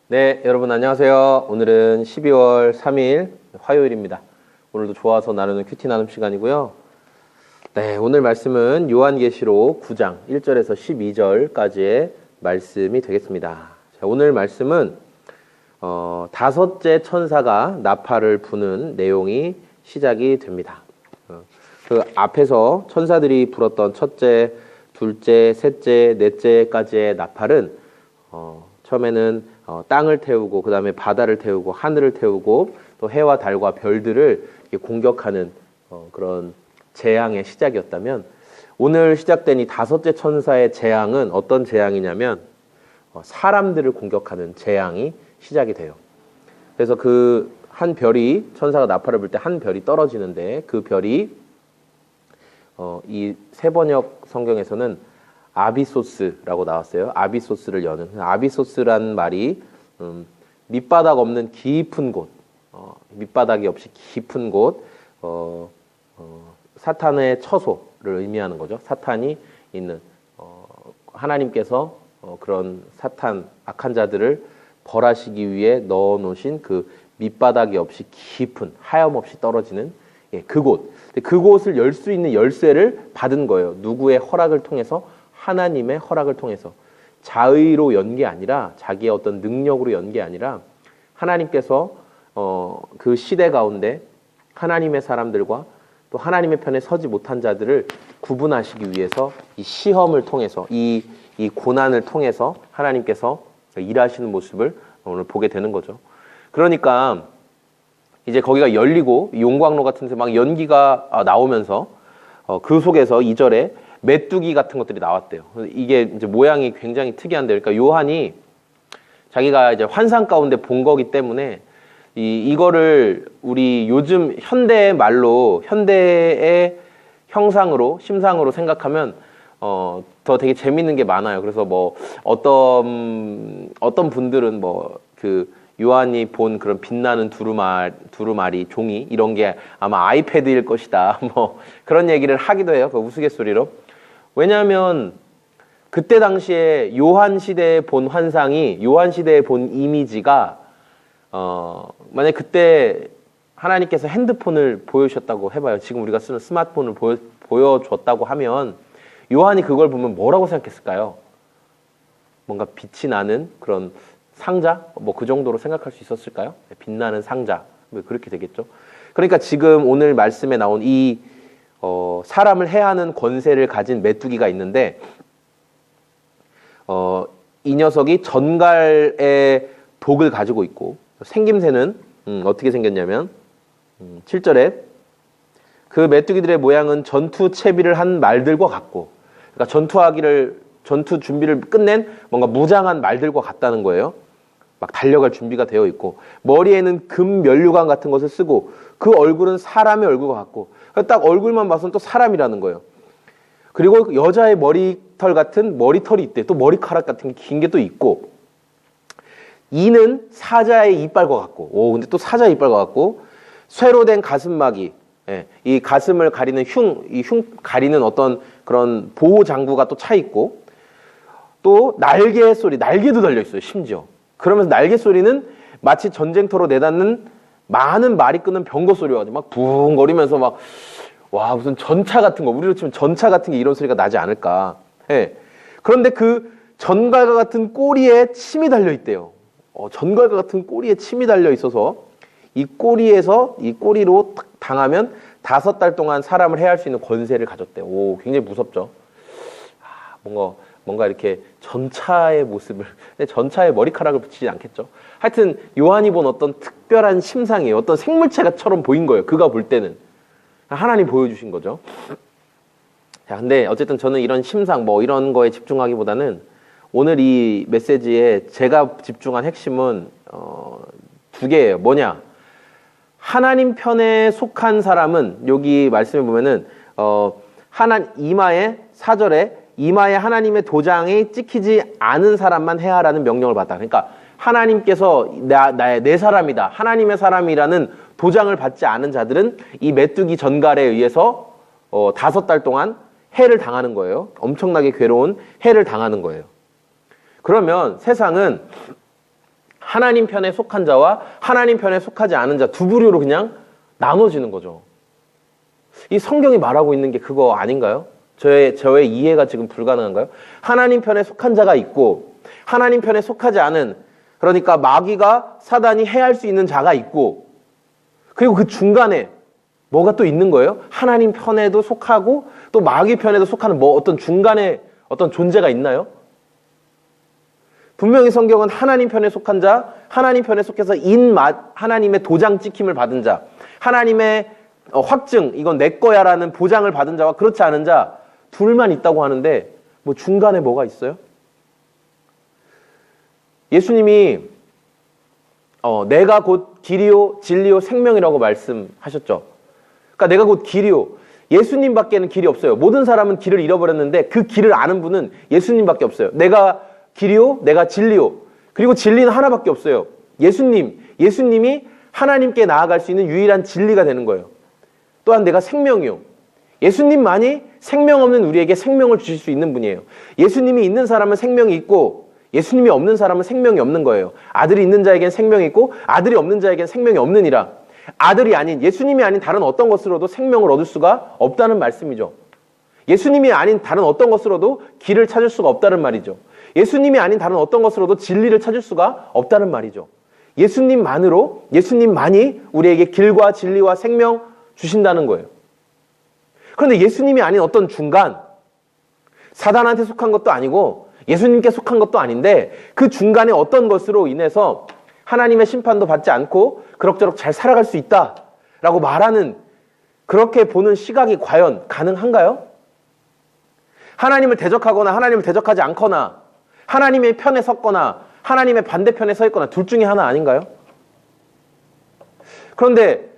네, 여러분 안녕하세요. 오늘은 12월 3일 화요일입니다. 오늘도 좋아서 나누는 큐티 나눔 시간이고요. 네, 오늘 말씀은 요한계시록 9장 1절에서 12절까지의 말씀이 되겠습니다. 자, 오늘 말씀은 다섯째 천사가 나팔을 부는 내용이 시작이 됩니다. 그 앞에서 천사들이 불었던 첫째, 둘째, 셋째, 넷째까지의 나팔은 처음에는 땅을 태우고 그 다음에 바다를 태우고 하늘을 태우고 또 해와 달과 별들을 공격하는 그런 재앙의 시작이었다면, 오늘 시작된 이 다섯째 천사의 재앙은 어떤 재앙이냐면 사람들을 공격하는 재앙이 시작이 돼요. 그래서 그 한 별이, 천사가 나팔을 불 때 한 별이 떨어지는데, 그 별이 이 세번역 성경에서는 아비소스라고 나왔어요. 아비소스를 여는. 아비소스란 말이 밑바닥 없는 깊은 곳, 밑바닥이 없이 깊은 곳, 사탄의 처소를 의미하는 거죠. 사탄이 있는, 하나님께서 그런 사탄, 악한 자들을 벌하시기 위해 넣어놓으신 그 밑바닥이 없이 깊은, 하염없이 떨어지는 그곳. 그곳을 열 수 있는 열쇠를 받은 거예요. 누구의 허락을 통해서? 하나님의 허락을 통해서. 자의로 연 게 아니라, 자기의 어떤 능력으로 연 게 아니라, 하나님께서 그 시대 가운데 하나님의 사람들과 또 하나님의 편에 서지 못한 자들을 구분하시기 위해서 이 시험을 통해서, 이 고난을 통해서 하나님께서 일하시는 모습을 오늘 보게 되는 거죠. 그러니까 이제 거기가 열리고 용광로 같은 데서 막 연기가 나오면서 그 속에서 2절에 메뚜기 같은 것들이 나왔대요. 이게 이제 모양이 굉장히 특이한데, 그러니까 요한이 자기가 이제 환상 가운데 본 거기 때문에 이거를 우리 요즘 현대의 말로, 현대의 형상으로, 심상으로 생각하면 더 되게 재밌는 게 많아요. 그래서 뭐 어떤 분들은 뭐 그 요한이 본 그런 빛나는 두루마리, 종이, 이런 게 아마 아이패드일 것이다, 뭐 그런 얘기를 하기도 해요. 그 우스갯소리로. 왜냐하면 그때 당시에 요한 시대에 본 환상이, 요한 시대에 본 이미지가 만약 그때 하나님께서 핸드폰을 보여주셨다고 해봐요. 지금 우리가 쓰는 스마트폰을 보여줬다고 하면 요한이 그걸 보면 뭐라고 생각했을까요? 뭔가 빛이 나는 그런 상자? 뭐 그 정도로 생각할 수 있었을까요? 빛나는 상자. 뭐 그렇게 되겠죠. 그러니까 지금 오늘 말씀에 나온 이 사람을 해하는 권세를 가진 메뚜기가 있는데, 이 녀석이 전갈의 독을 가지고 있고, 생김새는 어떻게 생겼냐면 7절에 그 메뚜기들의 모양은 전투 채비를 한 말들과 같고, 그러니까 전투 준비를 끝낸 뭔가 무장한 말들과 같다는 거예요. 막 달려갈 준비가 되어 있고, 머리에는 금 면류관 같은 것을 쓰고, 그 얼굴은 사람의 얼굴과 같고, 딱 얼굴만 봐서는 또 사람이라는 거예요. 그리고 여자의 머리털 같은 머리털이 있대. 또 머리카락 같은 게 긴 게 또 있고, 이는 사자의 이빨과 같고, 근데 또 사자의 이빨과 같고, 쇠로 된 가슴막이, 이 가슴을 가리는 흉 가리는 어떤 그런 보호 장구가 또 차 있고, 또 날개 소리, 날개도 달려 있어요, 심지어. 그러면서 날개 소리는 마치 전쟁터로 내닫는 많은 말이 끄는 병거 소리가 막 붕거리면서 막, 와, 무슨 전차 같은 거, 우리로 치면 전차 같은 게 이런 소리가 나지 않을까. 그런데 그 전갈과 같은 꼬리에 침이 달려 있대요. 전갈과 같은 꼬리에 침이 달려 있어서 이 꼬리로 당하면 5달 동안 사람을 해할 수 있는 권세를 가졌대요. 굉장히 무섭죠. 뭔가 이렇게 전차의 모습을, 근데 전차에 머리카락을 붙이지 않겠죠. 하여튼 요한이 본 어떤 특별한 심상이에요. 어떤 생물체처럼 보인 거예요. 그가 볼 때는. 하나님 보여주신 거죠. 자, 근데 어쨌든 저는 이런 심상, 뭐 이런 거에 집중하기보다는 오늘 이 메시지에 제가 집중한 핵심은 2개예요. 뭐냐? 하나님 편에 속한 사람은, 여기 말씀에 보면은 이마에 4절에 이마에 하나님의 도장이 찍히지 않은 사람만 해하라는 명령을 받다. 그러니까 하나님께서 내 사람이다, 하나님의 사람이라는 도장을 받지 않은 자들은 이 메뚜기 전갈에 의해서 5달 동안 해를 당하는 거예요. 엄청나게 괴로운 해를 당하는 거예요. 그러면 세상은 하나님 편에 속한 자와 하나님 편에 속하지 않은 자 두 부류로 그냥 나눠지는 거죠. 이 성경이 말하고 있는 게 그거 아닌가요? 저의 이해가 지금 불가능한가요? 하나님 편에 속한 자가 있고 하나님 편에 속하지 않은, 그러니까 마귀가 사단이 해할 수 있는 자가 있고, 그리고 그 중간에 뭐가 또 있는 거예요? 하나님 편에도 속하고 또 마귀 편에도 속하는 어떤 중간에 어떤 존재가 있나요? 분명히 성경은 하나님 편에 속한 자, 하나님 편에 속해서 하나님의 도장 찍힘을 받은 자, 하나님의 확증, 이건 내 거야라는 보장을 받은 자와 그렇지 않은 자 둘만 있다고 하는데 중간에 뭐가 있어요? 예수님이 내가 곧 길이요 진리요 생명이라고 말씀하셨죠. 그러니까 내가 곧 길이요. 예수님밖에는 길이 없어요. 모든 사람은 길을 잃어버렸는데 그 길을 아는 분은 예수님밖에 없어요. 내가 길이요, 내가 진리요. 그리고 진리는 하나밖에 없어요. 예수님이 하나님께 나아갈 수 있는 유일한 진리가 되는 거예요. 또한 내가 생명이요. 예수님만이 생명 없는 우리에게 생명을 주실 수 있는 분이에요. 예수님이 있는 사람은 생명이 있고 예수님이 없는 사람은 생명이 없는 거예요. 아들이 있는 자에겐 생명이 있고 아들이 없는 자에겐 생명이 없느니라. 아들이 아닌, 예수님이 아닌 다른 어떤 것으로도 생명을 얻을 수가 없다는 말씀이죠. 예수님이 아닌 다른 어떤 것으로도 길을 찾을 수가 없다는 말이죠. 예수님이 아닌 다른 어떤 것으로도 진리를 찾을 수가 없다는 말이죠. 예수님만이 우리에게 길과 진리와 생명 주신다는 거예요. 그런데 예수님이 아닌 어떤 중간, 사단한테 속한 것도 아니고 예수님께 속한 것도 아닌데 그 중간에 어떤 것으로 인해서 하나님의 심판도 받지 않고 그럭저럭 잘 살아갈 수 있다라고 말하는, 그렇게 보는 시각이 과연 가능한가요? 하나님을 대적하거나 하나님을 대적하지 않거나 하나님의 편에 섰거나 하나님의 반대편에 서 있거나 둘 중에 하나 아닌가요? 그런데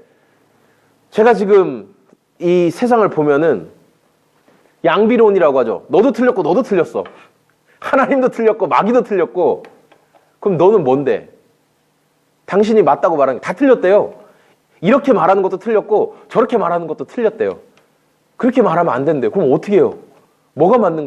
제가 지금 이 세상을 보면은 양비론이라고 하죠. 너도 틀렸고 너도 틀렸어. 하나님도 틀렸고 마귀도 틀렸고, 그럼 너는 뭔데? 당신이 맞다고 말하는 게 다 틀렸대요. 이렇게 말하는 것도 틀렸고 저렇게 말하는 것도 틀렸대요. 그렇게 말하면 안 된대요. 그럼 어떻게 해요? 뭐가 맞는 거예요?